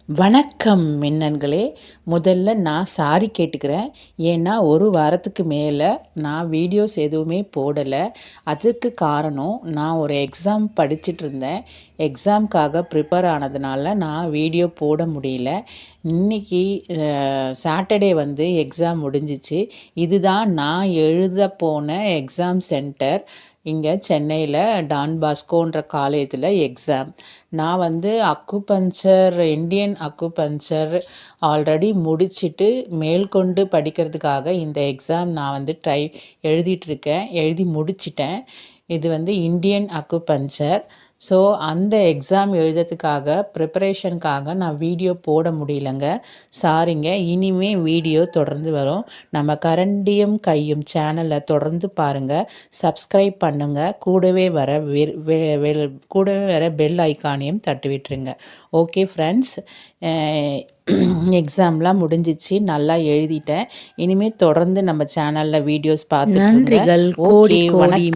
வணக்கம் மின்னன்களே. முதல்ல நான் சாரி கேட்டுக்கிறேன். ஏன்னா ஒரு வாரத்துக்கு மேலே நான் வீடியோஸ் எதுவுமே போடலை. அதுக்கு காரணம் நான் ஒரு எக்ஸாம் படிச்சுட்டு இருந்தேன். எக்ஸாம்க்காக ப்ரிப்பேர் ஆனதுனால நான் வீடியோ போட முடியல. இன்றைக்கி சாட்டர்டே வந்து எக்ஸாம் முடிஞ்சிச்சு. இதுதான் நான் எழுத போன எக்ஸாம் சென்டர். இங்கே சென்னையில் டான் பாஸ்கோன்ற காலேஜில் எக்ஸாம். நான் வந்து இந்தியன் அக்குபஞ்சர் ஆல்ரெடி முடிச்சுட்டு மேல்கொண்டு படிக்கிறதுக்காக இந்த எக்ஸாம் நான் வந்து எழுதிட்டுருக்கேன். எழுதி முடிச்சிட்டேன். இது வந்து இந்தியன் அக்குபஞ்சர். ஸோ அந்த எக்ஸாம் எழுதுறதுக்காக ப்ரிப்பரேஷனுக்காக நான் வீடியோ போட முடியலங்க. சாரிங்க. இனிமே வீடியோ தொடர்ந்து வரும். நம்ம கரண்டியும் கையும் சேனலை தொடர்ந்து பாருங்கள், சப்ஸ்கிரைப் பண்ணுங்கள். கூடவே வர பெல் ஐக்கானையும் தட்டி விட்டுருங்க. ஓகே ஃப்ரெண்ட்ஸ், எக்ஸாம்லாம் முடிஞ்சிச்சு, நல்லா எழுதிட்டேன். இனிமேல் தொடர்ந்து நம்ம சேனலில் வீடியோஸ் பார்த்து நன்றிகள். கோடி கோடி.